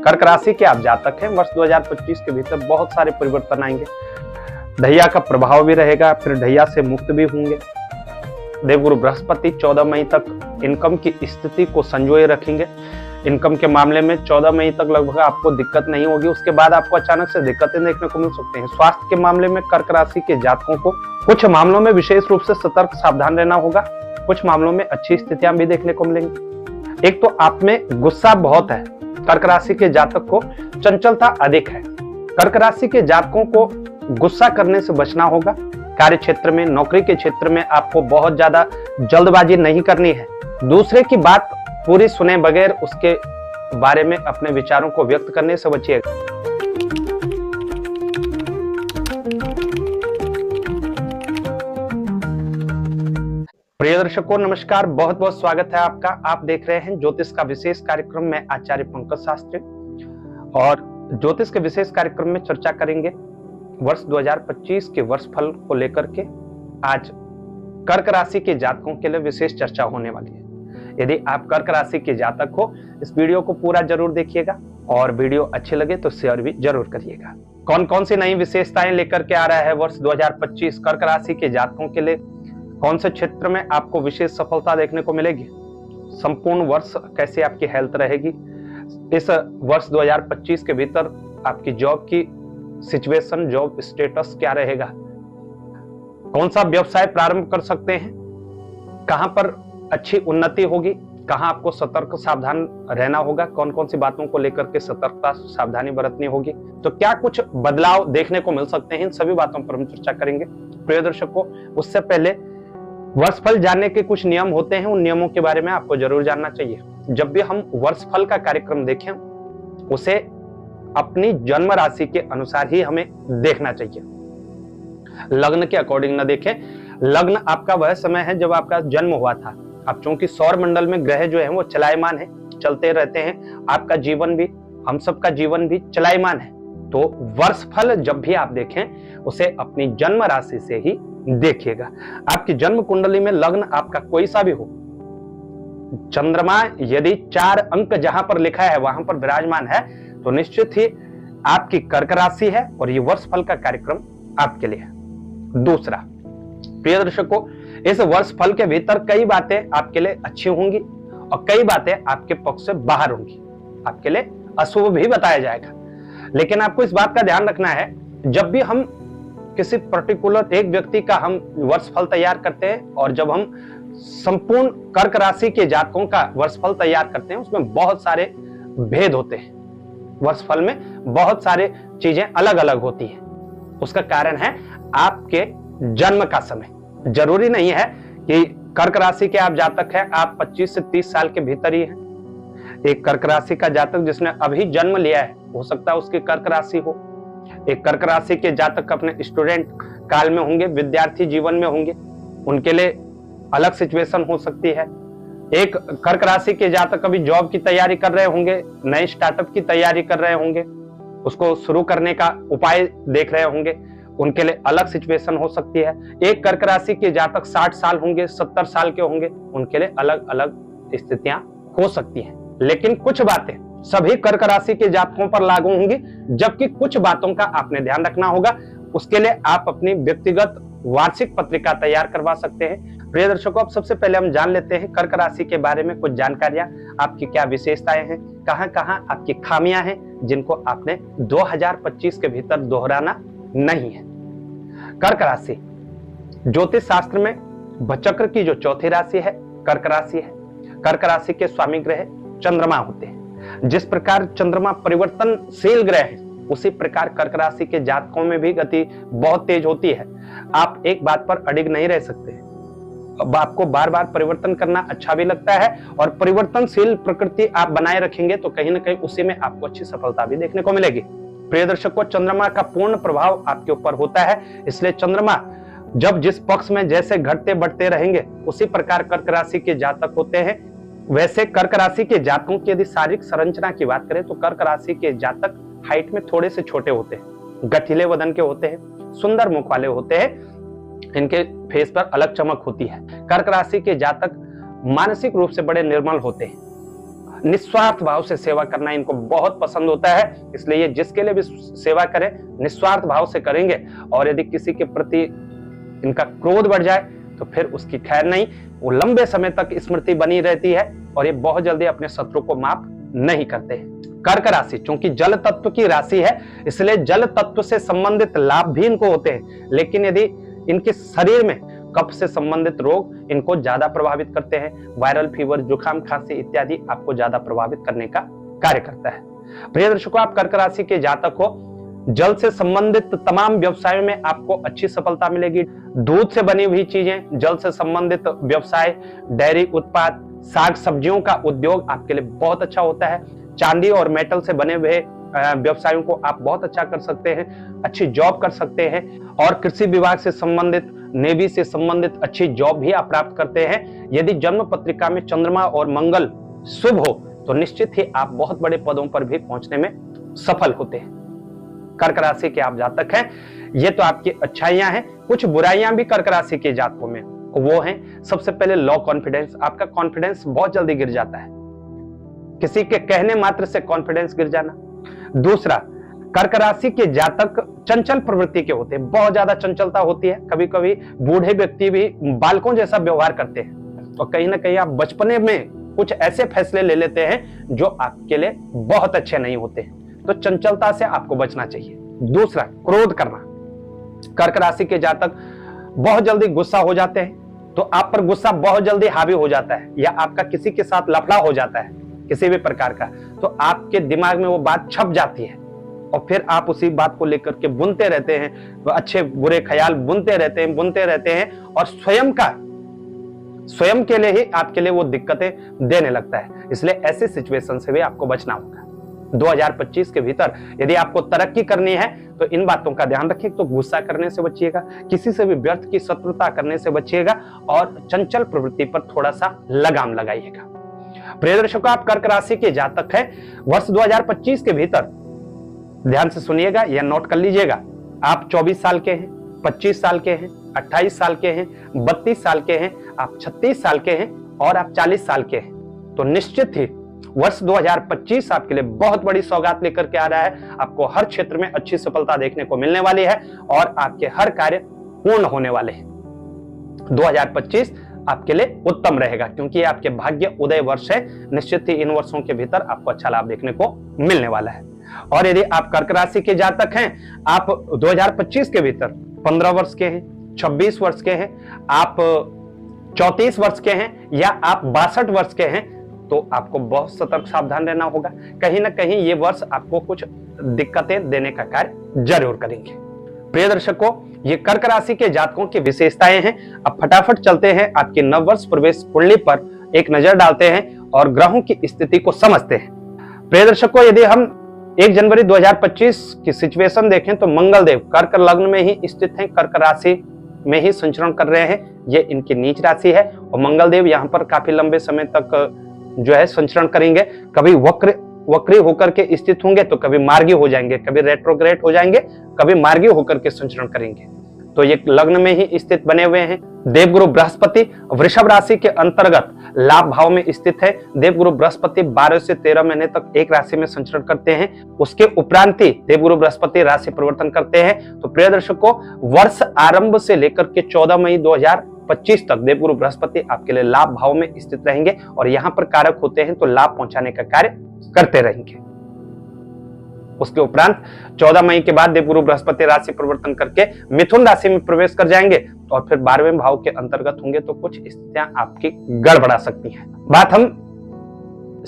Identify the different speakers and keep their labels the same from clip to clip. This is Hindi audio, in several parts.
Speaker 1: कर्क राशि के आप जातक हैं, वर्ष 2025 के भीतर बहुत सारे परिवर्तन आएंगे। ढैया का प्रभाव भी रहेगा, फिर ढैया से मुक्त भी होंगे। देवगुरु बृहस्पति 14 मई तक इनकम की स्थिति को संजोए रखेंगे। इनकम के मामले में 14 मई तक लगभग आपको दिक्कत नहीं होगी, उसके बाद आपको अचानक से दिक्कतें देखने को मिल सकती हैं। स्वास्थ्य के मामले में कर्क राशि के जातकों को कुछ मामलों में विशेष रूप से सतर्क सावधान रहना होगा, कुछ मामलों में अच्छी स्थितियां भी देखने को मिलेंगी। एक तो आप में गुस्सा बहुत है, कर्क राशि के जातक को चंचलता अधिक है। कर्क राशि के जातकों को गुस्सा करने से बचना होगा। कार्य क्षेत्र में, नौकरी के क्षेत्र में आपको बहुत ज्यादा जल्दबाजी नहीं करनी है। दूसरे की बात पूरी सुने बगैर उसके बारे में अपने विचारों को व्यक्त करने से बचिएगा। प्रिय दर्शकों नमस्कार, बहुत बहुत स्वागत है आपका। आप देख रहे हैं ज्योतिष का विशेष कार्यक्रम में आचार्य पंकज शास्त्री, और ज्योतिष के विशेष कार्यक्रम में चर्चा करेंगे वर्ष 2025 के वर्ष फल को लेकर के। आज कर्क राशि के जातकों के लिए विशेष चर्चा होने वाली है। यदि आप कर्क राशि के जातक हो, इस वीडियो को पूरा जरूर देखिएगा, और वीडियो अच्छी लगे तो शेयर भी जरूर करिएगा। कौन कौन सी नई विशेषताएं लेकर के आ रहा है वर्ष 2025 कर्क राशि के जातकों के लिए, कौन से क्षेत्र में आपको विशेष सफलता देखने को मिलेगी, संपूर्ण वर्ष कैसे आपकी हेल्थ रहेगी, इस वर्ष 2025 के भीतर आपकी जॉब की सिचुएशन, जॉब स्टेटस क्या रहेगा, कौन सा व्यवसाय प्रारंभ कर सकते हैं, कहां पर अच्छी उन्नति होगी, कहां आपको सतर्क सावधान रहना होगा, कौन कौन सी बातों को लेकर के सतर्कता सावधानी बरतनी होगी, तो क्या कुछ बदलाव देखने को मिल सकते हैं, इन सभी बातों पर हम चर्चा करेंगे। प्रिय दर्शकों, उससे पहले वर्षफल जानने के कुछ नियम होते हैं, उन नियमों के बारे में आपको जरूर जानना चाहिए। जब भी हम वर्षफल का कार्यक्रम देखें, उसे अपनी जन्म राशि के अनुसार ही हमें देखना चाहिए, लग्न के अकॉर्डिंग न देखें। लग्न आपका वह समय है जब आपका जन्म हुआ था। अब चूंकि सौर मंडल में ग्रह जो है वो चलायमान है, चलते रहते हैं, आपका जीवन भी, हम सबका जीवन भी चलायमान है। तो वर्षफल जब भी आप देखें, उसे अपनी जन्म राशि से ही देखिएगा। आपकी जन्म कुंडली में लग्न आपका कोई सा भी हो, चंद्रमा यदि 4 अंक जहां पर लिखा है वहां पर विराजमान है, तो निश्चित ही आपकी कर्क राशि है और ये वर्ष फल का कार्यक्रम आपके लिए है। दूसरा, प्रिय दर्शकों, इस वर्ष फल के भीतर कई बातें आपके लिए अच्छी होंगी और कई बातें आपके पक्ष से बाहर होंगी, आपके लिए अशुभ भी बताया जाएगा। लेकिन आपको इस बात का ध्यान रखना है, जब भी हम किसी पर्टिकुलर एक व्यक्ति का हम वर्ष फल तैयार करते हैं, और जब हम संपूर्ण कर्क राशि के जातकों का वर्ष फल तैयार करते हैं, उसमें बहुत सारे भेद होते हैं। वर्ष फल में बहुत सारे चीजें अलग अलग होती हैं। उसका कारण है आपके जन्म का समय। जरूरी नहीं है कि कर्क राशि के आप जातक हैं, आप 25 से 30 साल के भीतर ही हैं। एक कर्क राशि का जातक जिसने अभी जन्म लिया है, हो सकता है उसकी कर्क राशि हो। एक कर्क राशि के जातक अपने स्टूडेंट काल में होंगे, विद्यार्थी जीवन में होंगे, उनके लिए अलग सिचुएशन हो सकती है। एक कर्क राशि के जातक अभी जॉब की तैयारी कर रहे होंगे, नए स्टार्टअप की तैयारी कर रहे होंगे, उसको शुरू करने का उपाय देख रहे होंगे, उनके लिए अलग सिचुएशन हो सकती है। एक कर्क राशि के जातक 60 साल होंगे, 70 साल के होंगे, उनके लिए अलग अलग स्थितियां हो सकती हैं। लेकिन कुछ बातें सभी कर्क राशि के जातकों पर लागू होंगी, जबकि कुछ बातों का आपने ध्यान रखना होगा। उसके लिए आप अपनी व्यक्तिगत वार्षिक पत्रिका तैयार करवा सकते हैं। प्रिय दर्शकों, अब सबसे पहले हम जान लेते हैं कर्क राशि के बारे में कुछ जानकारियां, आपकी क्या विशेषताएं हैं, कहां कहां आपकी खामियां हैं, जिनको आपने 2025 के भीतर दोहराना नहीं है। कर्क राशि ज्योतिष शास्त्र में भचक्र की जो चौथी राशि है कर्क राशि है। कर्क राशि के स्वामी ग्रह चंद्रमा होते हैं। जिस प्रकार चंद्रमा परिवर्तनशील ग्रह है, उसी प्रकार कर्क राशि के जातकों में भी गति बहुत तेज होती है। आप एक बात पर अडिग नहीं रह सकते, अब आपको बार बार परिवर्तन करना अच्छा भी लगता है, और परिवर्तनशील प्रकृति आप बनाए रखेंगे तो कहीं ना कहीं उसी में आपको अच्छी सफलता भी देखने को मिलेगी। प्रिय दर्शकों, चंद्रमा का पूर्ण प्रभाव आपके ऊपर होता है, इसलिए चंद्रमा जब जिस पक्ष में जैसे घटते बढ़ते रहेंगे, उसी प्रकार कर्क राशि के जातक होते हैं। वैसे कर्क राशि के जातकों की यदि शारीरिक संरचना की बात करें तो कर्क राशि के जातक हाइट में थोड़े से छोटे होते हैं, गठीले वदन के होते हैं, सुंदर मुख वाले होते हैं, इनके फेस पर अलग चमक होती है। कर्क राशि के जातक मानसिक रूप से बड़े निर्मल होते हैं, निस्वार्थ भाव से सेवा करना इनको बहुत पसंद होता है, इसलिए ये जिसके लिए भी सेवा करें निस्वार्थ भाव से करेंगे। और यदि किसी के प्रति इनका क्रोध बढ़ जाए तो फिर उसकी खैर नहीं, वो लंबे समय तक स्मृति बनी रहती है और ये बहुत जल्दी अपने शत्रु को माफ नहीं करते हैं। कर्क राशि चूंकि जल तत्व की राशि है, इसलिए जल तत्व से संबंधित लाभ भी इनको होते हैं, लेकिन यदि इनके शरीर में कफ से संबंधित रोग इनको ज्यादा प्रभावित करते हैं। वायरल फीवर, जुकाम, खांसी इत्यादि आपको ज्यादा प्रभावित करने का कार्य करता है। प्रिय दर्शकों, आप कर्क राशि के जातक हो, जल से संबंधित तमाम व्यवसायों में आपको अच्छी सफलता मिलेगी। दूध से बनी हुई चीजें, जल से संबंधित व्यवसाय, डेयरी उत्पाद, साग सब्जियों का उद्योग आपके लिए बहुत अच्छा होता है। चांदी और मेटल से बने हुए व्यवसायों को आप बहुत अच्छा कर सकते हैं, अच्छी जॉब कर सकते हैं। और कृषि विभाग से संबंधित, नेवी से संबंधित अच्छी जॉब भी आप प्राप्त करते हैं। यदि जन्म पत्रिका में चंद्रमा और मंगल शुभ हो तो निश्चित ही आप बहुत बड़े पदों पर भी पहुंचने में सफल होते हैं। कर्क राशि के आप जातक हैं, ये तो आपकी अच्छाइयां हैं। कुछ बुराइयां भी कर्क राशि के जातकों में वो हैं, सबसे पहले लो कॉन्फिडेंस। आपका कॉन्फिडेंस बहुत जल्दी गिर जाता है, किसी के कहने मात्र से कॉन्फिडेंस गिर जाना। दूसरा, कर्क राशि के जातक चंचल प्रवृत्ति के होते हैं, बहुत ज्यादा चंचलता होती है। कभी कभी बूढ़े व्यक्ति भी बालकों जैसा व्यवहार करते हैं और कहीं ना कहीं आप बचपने में कुछ ऐसे फैसले ले लेते हैं जो आपके लिए बहुत अच्छे नहीं होते, तो चंचलता से आपको बचना चाहिए। दूसरा, क्रोध करना। कर्क राशि के जातक बहुत जल्दी गुस्सा हो जाते हैं, तो आप पर गुस्सा बहुत जल्दी हावी हो जाता है, या आपका किसी के साथ लफड़ा हो जाता है किसी भी प्रकार का, तो आपके दिमाग में वो बात छप जाती है और फिर आप उसी बात को लेकर के बुनते रहते हैं, अच्छे बुरे ख्याल बुनते रहते हैं और स्वयं के लिए ही आपके लिए वो दिक्कतें देने लगता है। इसलिए ऐसी सिचुएशन से भी आपको बचना होगा। 2025 के भीतर यदि आपको तरक्की करनी है तो इन बातों का ध्यान रखें। तो गुस्सा करने से बचिएगा, किसी से भी व्यर्थ की शत्रुता करने से बचिएगा और चंचल प्रवृत्ति पर थोड़ा सा लगाम लगाइएगा। प्रिय दर्शकों, आप कर्क राशि के जातक हैं, वर्ष 2025 के भीतर ध्यान से सुनिएगा या नोट कर लीजिएगा। आप 24 साल के हैं, 25 साल के हैं, 28 साल के हैं, 32 साल के हैं, आप 36 साल के हैं और आप 40 साल के हैं, तो निश्चित ही वर्ष 2025 आपके लिए बहुत बड़ी सौगात लेकर के आ रहा है। आपको हर क्षेत्र में अच्छी सफलता देखने को मिलने वाली है और आपके हर कार्य पूर्ण होने वाले हैं। 2025 आपके लिए उत्तम रहेगा क्योंकि ये आपके भाग्य उदय वर्ष है। निश्चित ही इन वर्षों के भीतर आपको अच्छा लाभ देखने को मिलने वाला है। और यदि आप कर्क राशि के जातक हैं, आप 2025 के भीतर 15 वर्ष के हैं, 26 वर्ष के हैं, आप 34 वर्ष के हैं या आप 62 वर्ष के हैं, तो आपको बहुत सतर्क सावधान रहना होगा। कहीं ना कहीं ये वर्ष आपको कुछ दिक्कतें देने का कार्य जरूर करेंगे। प्रिय दर्शकों, ये कर्क राशि के जातकों की विशेषताएं हैं। अब फटाफट चलते हैं आपकी नववर्ष प्रवेश कुंडली पर एक नजर डालते हैं और ग्रहों की स्थिति को समझते हैं। प्रिय दर्शकों, यदि हम 1 जनवरी 2025 की सिचुएशन देखें तो मंगलदेव कर्क लग्न में ही स्थित हैं, कर्क राशि में ही संचरण कर रहे हैं। ये इनकी नीच राशि है और मंगलदेव यहाँ पर काफी लंबे समय तक जो है संचरण करेंगे। कभी वक्री होकर के स्थित होंगे तो कभी मार्गी हो जाएंगे, कभी रेट्रोग्रेड हो जाएंगे, कभी मार्गी होकर के संचरण करेंगे। तो ये लग्न में ही स्थित बने हुए हैं। देवगुरु बृहस्पति वृषभ राशि के अंतर्गत लाभ भाव में स्थित है। देवगुरु बृहस्पति 12 से 13 महीने तक एक राशि में संचरण करते हैं। उसके उपरांत ही देवगुरु बृहस्पति राशि परिवर्तन करते हैं। तो प्रिय दर्शकों, वर्ष आरंभ से लेकर के 14 मई 2025 तक देवगुरु बृहस्पति आपके लिए लाभ भाव में स्थित रहेंगे और यहाँ पर कारक होते हैं तो लाभ पहुंचाने का कार्य करते रहेंगे। उसके उपरांत 14 मई के बाद देवगुरु बृहस्पति राशि परिवर्तन करके मिथुन राशि में प्रवेश कर जाएंगे और फिर 12वें भाव के अंतर्गत होंगे तो कुछ स्थितियां आपकी गड़बड़ा सकती हैं। बात हम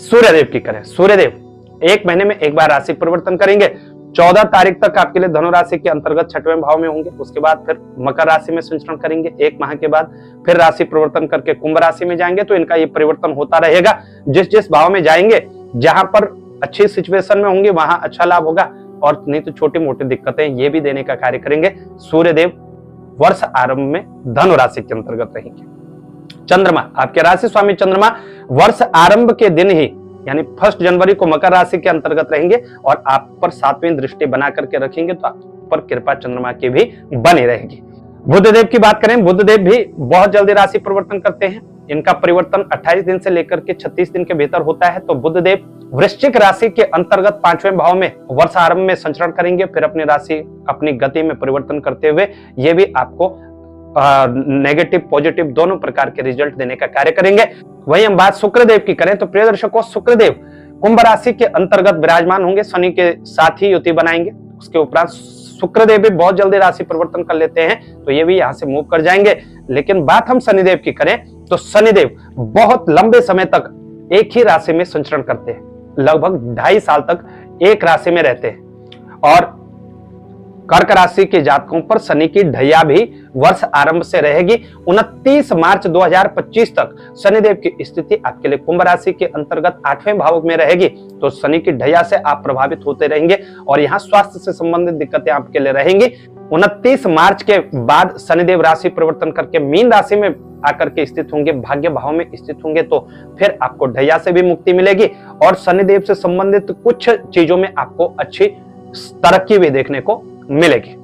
Speaker 1: सूर्यदेव की करें। सूर्यदेव 1 महीने में एक बार राशि परिवर्तन करेंगे। 14 तारीख तक आपके लिए धनु राशि के अंतर्गत 6वें भाव में होंगे। उसके बाद फिर मकर राशि में संचरण करेंगे। 1 माह के बाद फिर राशि परिवर्तन करके कुंभ राशि में जाएंगे। तो इनका ये परिवर्तन होता रहेगा। जिस भाव में जाएंगे, जहां पर अच्छी सिचुएशन में होंगे वहां अच्छा लाभ होगा और नहीं तो छोटी मोटी दिक्कतें ये भी देने का कार्य करेंगे। सूर्यदेव वर्ष आरंभ में धनु राशि के अंतर्गत रहेंगे। चंद्रमा, आपके राशि स्वामी चंद्रमा वर्ष आरंभ के दिन ही यानी 1 जनवरी को मकर राशि के अंतर्गत रहेंगे और आप पर 7वीं दृष्टि बना करके रखेंगे तो आप पर कृपा चंद्रमा की भी बनी रहेगी। बुधदेव की बात करें, बुधदेव भी बहुत जल्दी राशि परिवर्तन करते हैं। इनका परिवर्तन 28 दिन से लेकर के 36 दिन के भीतर होता है। तो बुधदेव वृश्चिक राशि के अंतर्गत 5वें भाव में वर्ष आरंभ में संचरण करेंगे, फिर अपनी राशि अपनी गति में परिवर्तन करते हुए ये भी आपको नेगेटिव पॉजिटिव दोनों प्रकार के रिजल्ट देने का कार्य करेंगे। वही हम बात शुक्रदेव की करें तो प्रिय दर्शकों, शुक्रदेव कुंभ राशि के अंतर्गत विराजमान होंगे, शनि के साथ ही युति बनाएंगे। उसके उपरांत शुक्रदेव भी बहुत जल्दी राशि परिवर्तन कर लेते हैं, तो ये भी यहाँ से मूव कर जाएंगे। लेकिन बात हम शनिदेव की करें तो शनिदेव बहुत लंबे समय तक एक ही राशि में संचरण करते हैं, लगभग 2.5 साल तक एक राशि में रहते हैं। और कर्क राशि के जातकों पर शनि की ढैया भी वर्ष आरंभ से रहेगी। 29 मार्च 2025 तक शनिदेव की स्थिति आपके लिए कुंभ राशि के अंतर्गत 8वें भाव में रहेगी। तो शनि की ढैया से आप प्रभावित होते रहेंगे और यहाँ स्वास्थ्य से संबंधित दिक्कतें आपके लिए रहेंगी। 29 मार्च के बाद शनिदेव राशि परिवर्तन करके मीन राशि में आकर के स्थित होंगे, भाग्य भाव में स्थित होंगे, तो फिर आपको ढैया से भी मुक्ति मिलेगी और शनिदेव से संबंधित कुछ चीजों में आपको अच्छी तरक्की भी देखने को मिलेगी।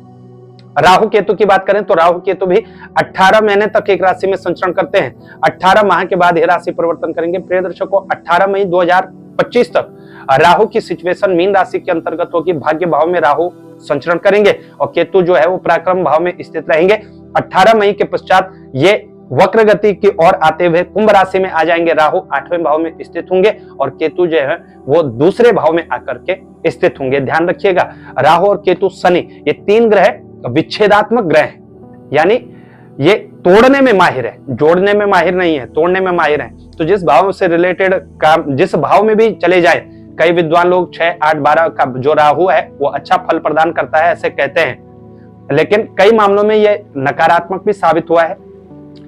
Speaker 1: राहु केतु की बात करें तो राहु केतु भी 18 महीने तक एक राशि में संचरण करते हैं, 18 माह के बाद यह राशि परिवर्तन करेंगे। प्रिय दर्शकों, 18 मई 2025 तक राहु की सिचुएशन मीन राशि के अंतर्गत होगी, भाग्य भाव में राहु संचरण करेंगे और केतु जो है वो पराक्रम भाव में स्थित रहेंगे। 18 मई के पश्चात ये वक्र गति की ओर आते हुए कुंभ राशि में आ जाएंगे। राहु 8वें भाव में स्थित होंगे और केतु जो है वो दूसरे भाव में आकर के स्थित होंगे। ध्यान रखिएगा, राहु और केतु शनि ये 3 ग्रह विच्छेदात्मक ग्रह हैं, यानी ये तोड़ने में माहिर है, जोड़ने में माहिर नहीं है, तोड़ने में माहिर है। तो जिस भाव से रिलेटेड काम जिस भाव में भी चले जाए, कई विद्वान लोग 6, 8, 12 का जो राहु है वो अच्छा फल प्रदान करता है ऐसे कहते हैं, लेकिन कई मामलों में ये नकारात्मक भी साबित हुआ है।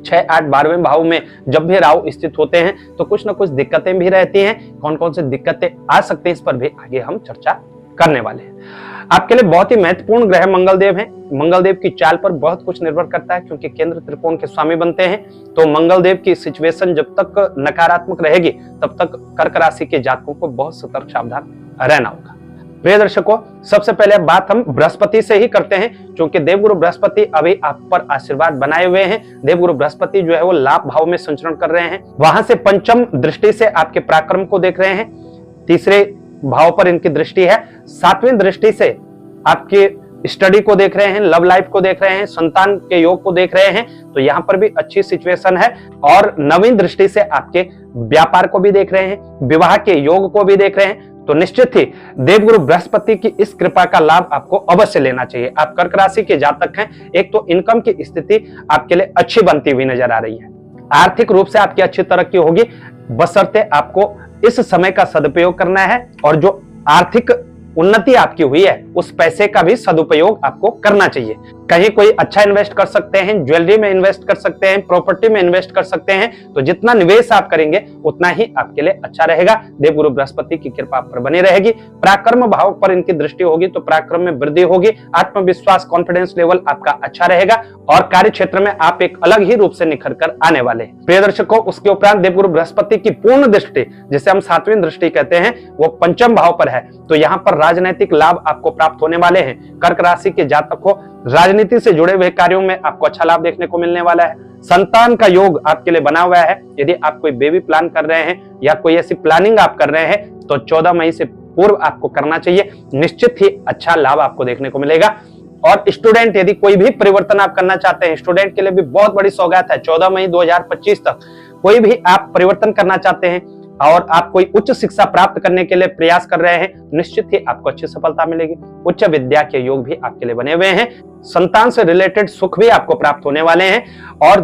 Speaker 1: 6, 8, 12वें भाव में जब भी राहु स्थित होते हैं तो कुछ ना कुछ दिक्कतें भी रहती हैं। कौन कौन सी दिक्कतें आ सकते हैं इस पर भी आगे हम चर्चा करने वाले हैं। आपके लिए बहुत ही महत्वपूर्ण ग्रह मंगलदेव हैं। मंगलदेव की चाल पर बहुत कुछ निर्भर करता है, क्योंकि केंद्र त्रिकोण के स्वामी बनते हैं। तो मंगलदेव की सिचुएशन जब तक नकारात्मक रहेगी तब तक कर्क राशि के जातकों को बहुत सतर्क सावधान रहना होगा। प्रिय दर्शकों, सबसे पहले बात हम बृहस्पति से ही करते हैं, क्योंकि देवगुरु बृहस्पति अभी आप पर आशीर्वाद बनाए हुए हैं। देवगुरु बृहस्पति जो है वो लाभ भाव में संचरण कर रहे हैं, वहां से पंचम दृष्टि से आपके पराक्रम को देख रहे हैं, तीसरे भाव पर इनकी दृष्टि है, 7वीं दृष्टि से आपके स्टडी को देख रहे हैं, लव लाइफ को देख रहे हैं, संतान के योग को देख रहे हैं, तो यहाँ पर भी अच्छी सिचुएशन है। और 9वीं दृष्टि से आपके व्यापार को भी देख रहे हैं, विवाह के योग को भी देख रहे हैं। तो निश्चित ही देवगुरु बृहस्पति की इस कृपा का लाभ आपको अवश्य लेना चाहिए। आप कर्क राशि के जातक हैं, एक तो इनकम की स्थिति आपके लिए अच्छी बनती हुई नजर आ रही है, आर्थिक रूप से आपकी अच्छी तरक्की होगी, बशर्ते आपको इस समय का सदुपयोग करना है और जो आर्थिक उन्नति आपकी हुई है उस पैसे का भी सदुपयोग आपको करना चाहिए। कहीं कोई अच्छा इन्वेस्ट कर सकते हैं, ज्वेलरी में इन्वेस्ट कर सकते हैं, प्रॉपर्टी में इन्वेस्ट कर सकते हैं। तो जितना निवेश आप करेंगे उतना ही आपके लिए अच्छा रहेगा। देवगुरु बृहस्पति की कृपा पर बनी रहेगी। पराक्रम भाव पर इनकी दृष्टि होगी तो पराक्रम में वृद्धि होगी, आत्मविश्वास कॉन्फिडेंस लेवल आपका अच्छा रहेगा और कार्य क्षेत्र में आप एक अलग ही रूप से निखर कर आने वाले हैं। प्रिय दर्शकों, उसके उपरांत देवगुरु बृहस्पति की पूर्ण दृष्टि, जिसे हम 7वीं दृष्टि कहते हैं, वो पंचम भाव पर है। तो यहाँ पर राजनैतिक लाभ आपको प्राप्त होने वाले हैं। कर्क राशि के जातक को राजनीति से जुड़े हुए कार्यों में आपको अच्छा लाभ देखने को मिलने वाला है। संतान का योग आपके लिए बना हुआ है। यदि आप कोई बेबी प्लान कर रहे हैं या कोई ऐसी प्लानिंग आप कर रहे हैं तो 14 मई से पूर्व आपको करना चाहिए, निश्चित ही अच्छा लाभ आपको देखने को मिलेगा। और स्टूडेंट, यदि कोई भी परिवर्तन आप करना चाहते हैं, स्टूडेंट के लिए भी बहुत बड़ी सौगात है। 14 मई 2025 तक कोई भी आप परिवर्तन करना चाहते हैं और आप कोई उच्च शिक्षा प्राप्त करने के लिए प्रयास कर रहे हैं, निश्चित ही आपको अच्छी सफलता मिलेगी। उच्च विद्या के योग भी आपके लिए बने हुए हैं। संतान से रिलेटेड सुख भी आपको प्राप्त होने वाले हैं। और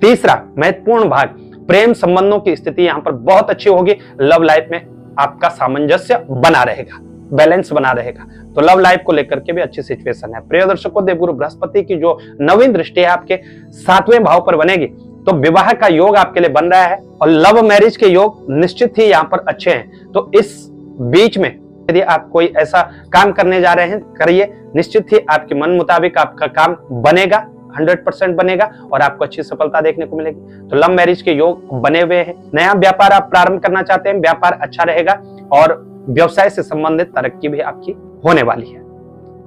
Speaker 1: तीसरा महत्वपूर्ण भाग, प्रेम संबंधों की स्थिति यहाँ पर बहुत अच्छी होगी। लव लाइफ में आपका सामंजस्य बना रहेगा, बैलेंस बना रहेगा। तो लव लाइफ को लेकर के भी अच्छी सिचुएशन है। प्रिय दर्शकों, देवगुरु बृहस्पति की जो 9वीं दृष्टि है आपके 7वें भाव पर बनेगी, तो विवाह का योग आपके लिए बन रहा है और लव मैरिज के योग निश्चित ही यहाँ पर अच्छे हैं। तो इस बीच में यदि आप कोई ऐसा काम करने जा रहे हैं, करिए, निश्चित ही आपके मन मुताबिक आपका काम बनेगा, 100% बनेगा और आपको अच्छी सफलता देखने को मिलेगी। तो लव मैरिज के योग बने हुए हैं। नया व्यापार आप प्रारंभ करना चाहते हैं, व्यापार अच्छा रहेगा और व्यवसाय से संबंधित तरक्की भी आपकी होने वाली है।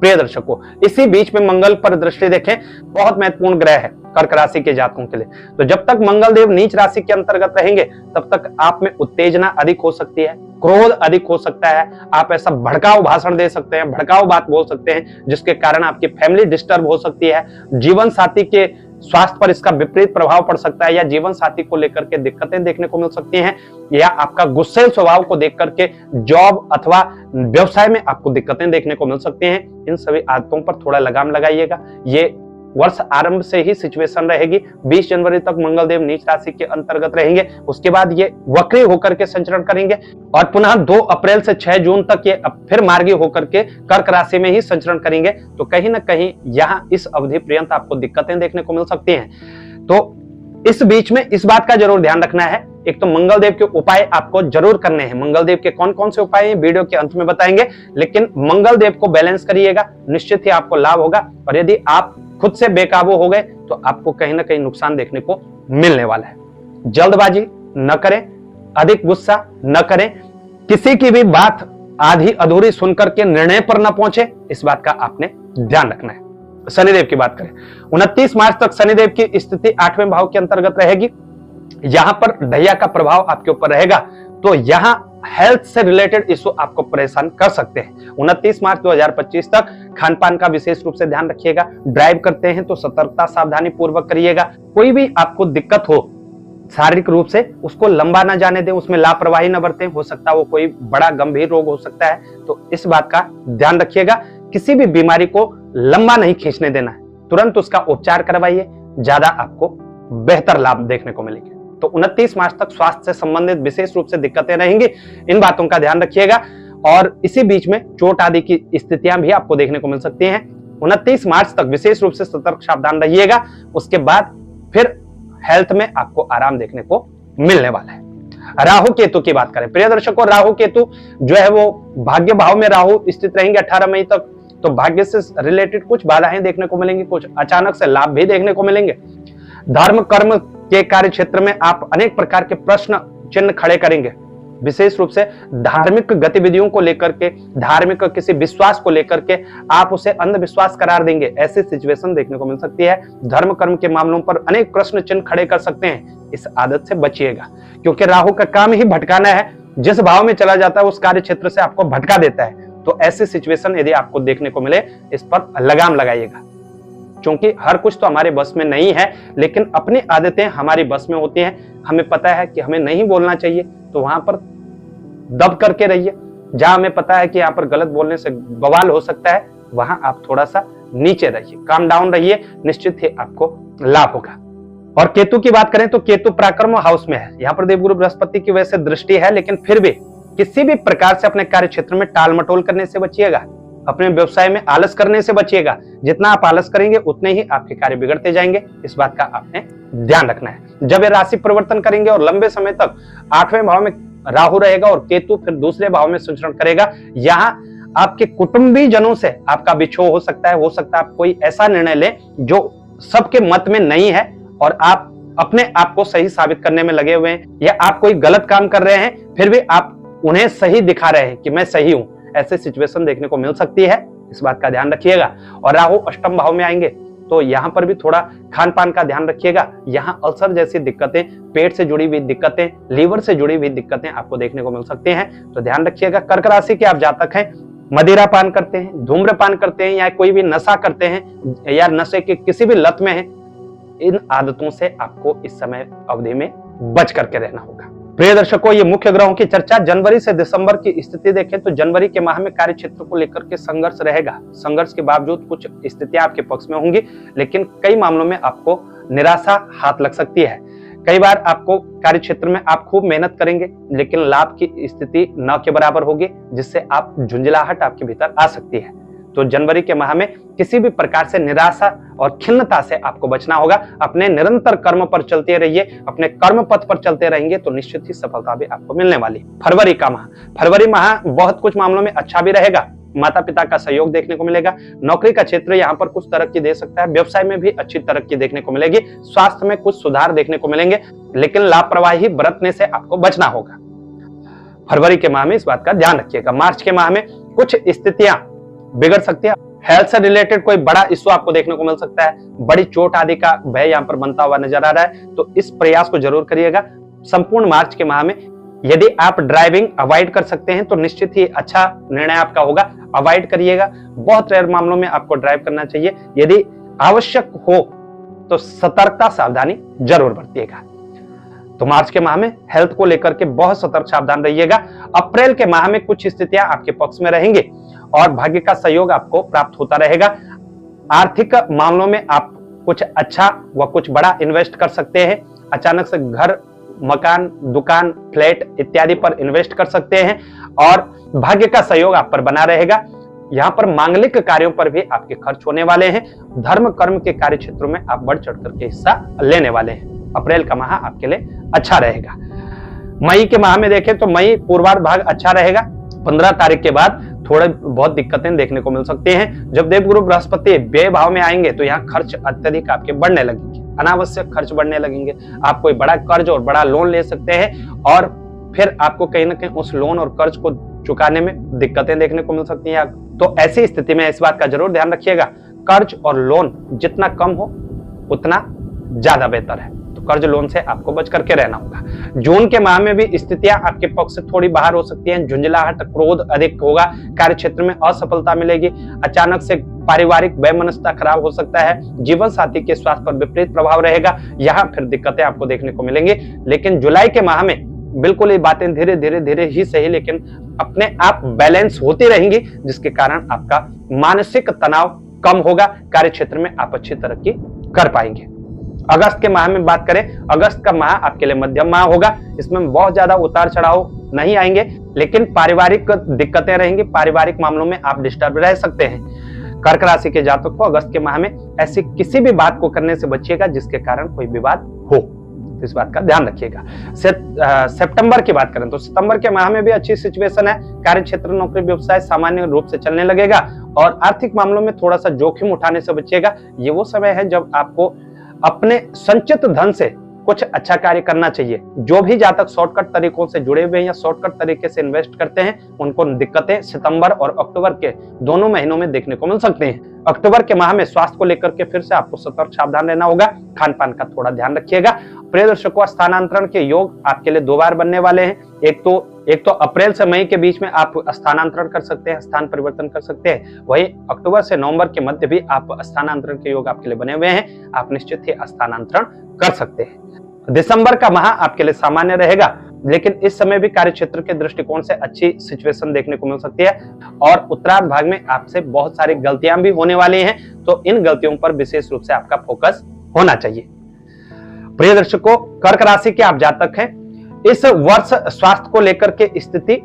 Speaker 1: प्रिय दर्शकों, इसी बीच में मंगल पर दृष्टि देखें, बहुत महत्वपूर्ण ग्रह है कर्क राशि के जातकों के लिए। तो जब तक मंगल देव नीच राशि के अंतर्गत रहेंगे तब तक आप में उत्तेजना अधिक हो सकती है, क्रोध अधिक हो सकता है, आप ऐसा भड़काऊ भाषण दे सकते हैं, भड़काऊ बात बोल सकते हैं जिसके कारण आपकी फैमिली डिस्टर्ब हो सकती है, जीवन साथी के स्वास्थ्य पर इसका विपरीत प्रभाव पड़ सकता है, या जीवन साथी को लेकर के दिक्कतें देखने को मिल सकती हैं, या आपका गुस्सेल स्वभाव को देख करके जॉब अथवा व्यवसाय में आपको दिक्कतें देखने को मिल सकती हैं। इन सभी आदतों पर थोड़ा लगाम लगाइएगा। ये वर्ष आरंभ से ही सिचुएशन रहेगी। 20 जनवरी तक मंगल देव नीच राशि के अंतर्गत रहेंगे, उसके बाद ये वक्री होकर के संचरण करेंगे और पुनः 2 अप्रैल से 6 जून तक ये फिर मार्गी होकर के कर्क राशि में ही संचरण करेंगे। तो कहीं ना कहीं यहाँ इस अवधि पर्यंत आपको दिक्कतें देखने को मिल सकती हैं। तो इस बीच में इस बात का जरूर ध्यान रखना है, एक तो मंगल देव के उपाय आपको जरूर करने हैं। मंगल देव के कौन कौन से उपाय हैं वीडियो के अंत में बताएंगे, लेकिन मंगल देव को बैलेंस करिएगा, निश्चित ही आपको लाभ होगा। और यदि आप खुद से बेकाबू हो गए तो आपको कहीं ना कहीं नुकसान देखने को मिलने वाला है। जल्दबाजी न करें, अधिक गुस्सा न करें, किसी की भी बात आधी अधूरी सुनकर के निर्णय पर न पहुंचे, इस बात का आपने ध्यान रखना है। शनिदेव की बात करें, 29 मार्च तक शनिदेव की स्थिति 8वें भाव के अंतर्गत रहेगी। यहां पर दैया का प्रभाव आपके ऊपर रहेगा, तो यहां हेल्थ से रिलेटेड इशू आपको परेशान कर सकते हैं। 29 मार्च 2025 तक खान पान का विशेष रूप से ध्यान रखिएगा। ड्राइव करते हैं तो सतर्कता सावधानी पूर्वक करिएगा। कोई भी आपको दिक्कत हो शारीरिक रूप से, उसको लंबा ना जाने दें, उसमें लापरवाही न बरतें। हो सकता है वो कोई बड़ा गंभीर रोग हो सकता है, तो इस बात का ध्यान रखिएगा। किसी भी बीमारी को लंबा नहीं खींचने देना है, तुरंत उसका उपचार करवाइए, ज्यादा आपको बेहतर लाभ देखने को मिलेंगे। तो 29 मार्च तक स्वास्थ्य से संबंधित विशेष रूप से दिक्कतें रहेंगी, इन बातों का ध्यान रखिएगा। और इसी बीच में चोट आदि की स्थितियां भी आपको देखने को मिल सकती हैं। 29 मार्च तक विशेष रूप से सतर्क सावधान रहिएगा, उसके बाद फिर हेल्थ में आपको आराम देखने को मिलने वाला है। राहु केतु की बात करें, प्रिय दर्शकों, राहु केतु जो है वो भाग्य भाव में राहु स्थित रहेंगे 18 मई तक। तो भाग्य से रिलेटेड कुछ बाधाएं देखने को मिलेंगी, कुछ अचानक से लाभ भी देखने को मिलेंगे। धर्म कर्म के कार्य क्षेत्र में आप अनेक प्रकार के प्रश्न चिन्ह खड़े करेंगे, विशेष रूप से धार्मिक गतिविधियों को लेकर के, धार्मिक किसी विश्वास को लेकर के आप उसे अंधविश्वास करार देंगे, ऐसी सिचुएशन देखने को मिल सकती है। धर्म कर्म के मामलों पर अनेक प्रश्न चिन्ह खड़े कर सकते हैं, इस आदत से बचिएगा, क्योंकि राहु का काम ही भटकाना है। जिस भाव में चला जाता है उस कार्य क्षेत्र से आपको भटका देता है। तो ऐसी सिचुएशन यदि आपको देखने को मिले, इस पर लगाम लगाइएगा, क्योंकि हर कुछ तो हमारे बस में नहीं है, लेकिन अपनी आदतें हमारी बस में होती हैं। हमें पता है कि हमें नहीं बोलना चाहिए, तो वहां पर दब करके रहिए। जहां हमें पता है कि यहाँ पर गलत बोलने से बवाल हो सकता है, वहां आप थोड़ा सा नीचे रहिए, काम डाउन रहिए, निश्चित ही आपको लाभ होगा। और केतु की बात करें तो केतु पराक्रम हाउस में है। यहाँ पर देवगुरु बृहस्पति की वजह से दृष्टि है, लेकिन फिर भी किसी भी प्रकार से अपने कार्य क्षेत्र में टाल मटोल करने से बचिएगा, अपने व्यवसाय में आलस करने से बचिएगा। जितना आप आलस करेंगे उतने ही आपके कार्य बिगड़ते जाएंगे, इस बात का आपने ध्यान रखना है। जब ये राशि परिवर्तन करेंगे और लंबे समय तक 8वें भाव में राहु रहेगा और केतु फिर दूसरे भाव में संचरण करेगा, यहाँ आपके कुटुंबी जनों से आपका विछोह हो सकता है आप कोई ऐसा निर्णय ले जो सबके मत में नहीं है और आप अपने आप को सही साबित करने में लगे हुए हैं, या आप कोई गलत काम कर रहे हैं फिर भी आप उन्हें सही दिखा रहे हैं कि मैं सही हूं, ऐसे सिचुएशन देखने को मिल सकती है, इस बात का ध्यान रखिएगा। और राहु अष्टम भाव में आएंगे तो यहाँ पर भी थोड़ा खान पान का ध्यान रखिएगा। यहाँ अल्सर जैसी दिक्कतें, पेट से जुड़ी हुई दिक्कतें, लीवर से जुड़ी हुई दिक्कतें आपको देखने को मिल सकती हैं, तो ध्यान रखिएगा। कर्क राशि के आप जातक हैं, मदिरा पान करते हैं, धूम्रपान करते हैं, या कोई भी नशा करते हैं, या नशे के किसी भी लत में हैं, इन आदतों से आपको इस समय अवधि में बच करके रहना होगा। प्रिय दर्शकों, ये मुख्य ग्रहों की चर्चा। जनवरी से दिसंबर की स्थिति देखें तो जनवरी के माह में कार्य क्षेत्र को लेकर के संघर्ष रहेगा। संघर्ष के बावजूद कुछ स्थितियां आपके पक्ष में होंगी, लेकिन कई मामलों में आपको निराशा हाथ लग सकती है। कई बार आपको कार्य क्षेत्र में आप खूब मेहनत करेंगे, लेकिन लाभ की स्थिति न के बराबर होगी, जिससे आप झुंझलाहट आपके भीतर आ सकती है। तो जनवरी के माह में किसी भी प्रकार से निराशा और खिन्नता से आपको बचना होगा। अपने निरंतर कर्म पर चलते रहिए, अपने कर्म पथ पर चलते रहेंगे तो निश्चित ही सफलता भी आपको मिलने वाली। फरवरी का माह, फरवरी माह बहुत कुछ मामलों में अच्छा भी रहेगा। माता पिता का सहयोग देखने को मिलेगा। नौकरी का क्षेत्र यहाँ पर कुछ तरक्की दे सकता है, व्यवसाय में भी अच्छी तरक्की देखने को मिलेगी, स्वास्थ्य में कुछ सुधार देखने को मिलेंगे, लेकिन लापरवाही बरतने से आपको बचना होगा। फरवरी के माह में इस बात का ध्यान रखिएगा। मार्च के माह में कुछ स्थितियां बिगड़ सकती है, हेल्थ से रिलेटेड कोई बड़ा इश्यू आपको देखने को मिल सकता है, बड़ी चोट आदि का भय यहाँ पर बनता हुआ नजर आ रहा है, तो इस प्रयास को जरूर करिएगा। संपूर्ण मार्च के माह में यदि आप ड्राइविंग अवॉइड कर सकते हैं तो निश्चित ही अच्छा निर्णय आपका होगा, अवॉइड करिएगा। बहुत रेयर मामलों में आपको ड्राइव करना चाहिए, यदि आवश्यक हो तो सतर्कता सावधानी जरूर बरतिएगा। तो मार्च के माह में हेल्थ को लेकर के बहुत सतर्क सावधान रहिएगा। अप्रैल के माह में कुछ स्थितियां आपके पक्ष में रहेंगी और भाग्य का सहयोग आपको प्राप्त होता रहेगा। आर्थिक मामलों में आप कुछ अच्छा व कुछ बड़ा इन्वेस्ट कर सकते हैं। अचानक से घर, मकान, दुकान, फ्लैट इत्यादि पर इन्वेस्ट कर सकते हैं और भाग्य का सहयोग आप पर बना रहेगा। यहाँ पर मांगलिक कार्यों पर भी आपके खर्च होने वाले हैं। धर्म कर्म के कार्य क्षेत्रों में आप बढ़ चढ़ करके हिस्सा लेने वाले हैं। अप्रैल का माह आपके लिए अच्छा रहेगा। मई के माह में देखें तो मई पूर्वार्ध भाग अच्छा रहेगा। 15 तारीख के बाद थोड़े बहुत दिक्कतें देखने को मिल सकती हैं। जब देवगुरु बृहस्पति व्यय भाव में आएंगे तो यहाँ खर्च अत्यधिक आपके बढ़ने लगेंगे, अनावश्यक खर्च बढ़ने लगेंगे। आप कोई बड़ा कर्ज और बड़ा लोन ले सकते हैं और फिर आपको कहीं ना कहीं उस लोन और कर्ज को चुकाने में दिक्कतें देखने को मिल सकती हैं। तो ऐसी स्थिति में इस बात का जरूर ध्यान रखिएगा, कर्ज और लोन जितना कम हो उतना ज्यादा बेहतर है। तो कर्ज लोन से आपको बच करके रहना होगा। जून के माह में भी स्थितियां आपके पक्ष से थोड़ी बाहर हो सकती हैं। झुंझलाहट, क्रोध अधिक होगा, कार्य क्षेत्र में असफलता मिलेगी, अचानक से पारिवारिक वैमनस्यता खराब हो सकता है, जीवन साथी के स्वास्थ्य पर विपरीत प्रभाव रहेगा। यहाँ फिर दिक्कतें आपको देखने को मिलेंगी। लेकिन जुलाई के माह में बिल्कुल ये बातें धीरे धीरे ही सही लेकिन अपने आप बैलेंस होती रहेंगी, जिसके कारण आपका मानसिक तनाव कम होगा। कार्य क्षेत्र में आप अच्छी तरक्की कर पाएंगे। अगस्त के माह में बात करें, अगस्त का माह आपके लिए मध्यम माह होगा। इसमें बहुत ज्यादा उतार चढ़ाव नहीं आएंगे, लेकिन पारिवारिक दिक्कतें रहेंगी। पारिवारिक मामलों में आप डिस्टर्ब रह सकते हैं। कर्क राशि के जातक को अगस्त के माह में ऐसी किसी भी बात को करने से बचिएगा जिसके कारण कोई विवाद हो, इस बात का ध्यान रखिएगा। सितंबर की बात करें तो सितंबर के माह में भी अच्छी सिचुएशन है। कार्य क्षेत्र, नौकरी, व्यवसाय सामान्य रूप से चलने लगेगा और आर्थिक मामलों में थोड़ा सा जोखिम उठाने से बचिएगा। ये वो समय है जब आपको अपने संचित धन से कुछ अच्छा कार्य करना चाहिए। जो भी जातक शॉर्टकट तरीकों से जुड़े हुए हैं या शॉर्टकट तरीके से इन्वेस्ट करते हैं, उनको दिक्कतें सितंबर और अक्टूबर के दोनों महीनों में देखने को मिल सकते हैं। अक्टूबर के माह में स्वास्थ्य को लेकर के फिर से आपको सतर्क सावधान रहना होगा। खान पान का थोड़ा ध्यान रखिएगा। प्रिय दर्शकों, स्थानांतरण के योग आपके लिए 2 बार बनने वाले हैं। एक तो अप्रैल से मई के बीच में आप स्थानांतरण कर सकते हैं, स्थान परिवर्तन कर सकते हैं। वही अक्टूबर से नवंबर के मध्य भी आप स्थानांतरण के योग आपके लिए बने हुए हैं। आप निश्चित ही स्थानांतरण कर सकते हैं। दिसंबर का माह आपके लिए सामान्य रहेगा, लेकिन इस समय भी कार्य क्षेत्र के दृष्टिकोण से अच्छी सिचुएशन देखने को मिल सकती है और उत्तरार्ध भाग में आपसे बहुत सारी गलतियां भी होने वाली हैं, तो इन गलतियों पर विशेष रूप से आपका फोकस होना चाहिए। प्रिय दर्शकों, कर्क राशि के आप जातक हैं। इस वर्ष स्वास्थ्य को लेकर के स्थिति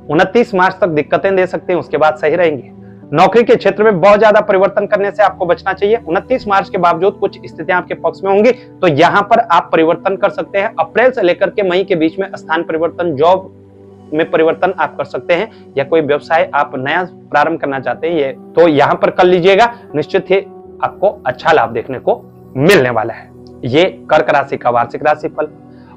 Speaker 1: 29 मार्च तक दिक्कतें दे सकते हैं, उसके बाद सही रहेंगे। नौकरी के क्षेत्र में बहुत ज्यादा परिवर्तन करने से आपको बचना चाहिए। 29 मार्च के बावजूद कुछ स्थितियां आपके पक्ष में होंगी, तो यहां पर आप परिवर्तन कर सकते हैं। अप्रैल से लेकर के मई के बीच में स्थान परिवर्तन, जॉब में परिवर्तन आप कर सकते हैं, या कोई व्यवसाय आप नया प्रारंभ करना चाहते हैं तो यहां पर कर लीजिएगा। निश्चित ही आपको अच्छा लाभ देखने को मिलने वाला है। ये कर्क राशि का वार्षिक राशिफल,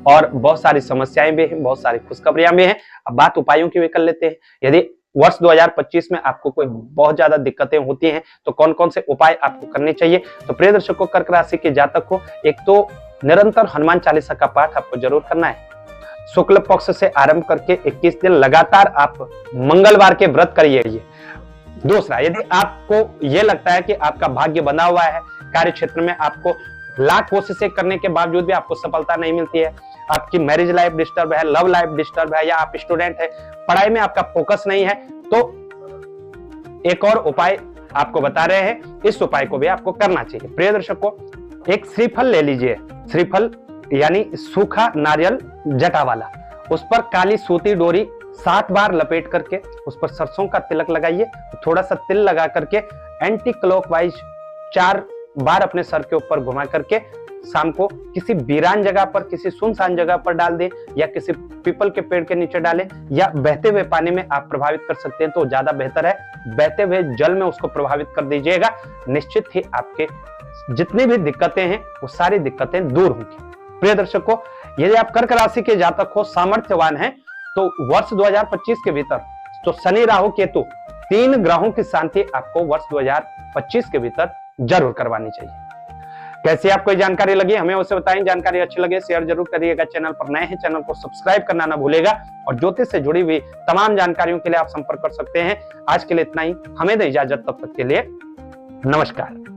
Speaker 1: और बहुत सारी समस्याएं भी हैं, बहुत सारी खुशखबरियां भी हैं। अब बात उपायों की भी कर लेते हैं। यदि वर्ष 2025 में आपको कोई बहुत ज्यादा दिक्कतें होती हैं तो कौन कौन से उपाय आपको करने चाहिए। तो प्रिय दर्शकों, कर्क राशि के जातक को एक तो निरंतर हनुमान चालीसा का पाठ आपको जरूर करना है। शुक्ल पक्ष से आरंभ करके 21 दिन लगातार आप मंगलवार के व्रत करिए। दूसरा, यदि आपको यह लगता है कि आपका भाग्य बंधा हुआ है, कार्य क्षेत्र में आपको लाख कोशिशें करने के बावजूद भी आपको सफलता नहीं मिलती है, आपकी मैरिज लाइफ डिस्टर्ब है, लव लाइफ डिस्टर्ब है, या आप स्टूडेंट है, पढ़ाई में आपका फोकस नहीं है, तो एक और उपाय आपको बता रहे हैं। इस उपाय को भी आपको करना चाहिए। प्रिय दर्शकों, एक श्रीफल ले लीजिए। श्रीफल यानी सूखा नारियल जटा वाला, उस पर काली सूती डोरी 7 बार लपेट करके उस पर सरसों का तिलक लगाइए। थोड़ा सा तिल लगा करके एंटी क्लॉकवाइज 4 बार अपने सर के ऊपर घुमा करके शाम को किसी वीरान जगह पर, किसी सुनसान जगह पर डाल दें, या किसी पीपल के पेड़ के नीचे डालें, या बहते हुए पानी में आप प्रभावित कर सकते हैं तो ज्यादा बेहतर है। बहते हुए जल में उसको प्रभावित कर दीजिएगा। निश्चित ही आपके जितनी भी दिक्कतें हैं वो सारी दिक्कतें दूर होंगी। प्रिय दर्शकों, यदि आप कर्क राशि के जातक हो, सामर्थ्यवान हैं, तो वर्ष 2025 के भीतर तो शनि, राहु, केतु 3 ग्रहों की शांति आपको वर्ष 2025 के भीतर जरूर करवानी चाहिए। कैसी आपको जानकारी लगी हमें उसे बताएं। जानकारी अच्छी लगे शेयर जरूर करिएगा। चैनल पर नए हैं चैनल को सब्सक्राइब करना ना भूलेगा और ज्योतिष से जुड़ी हुई तमाम जानकारियों के लिए आप संपर्क कर सकते हैं। आज के लिए इतना ही, हमें दे इजाजत, तब तक के लिए नमस्कार।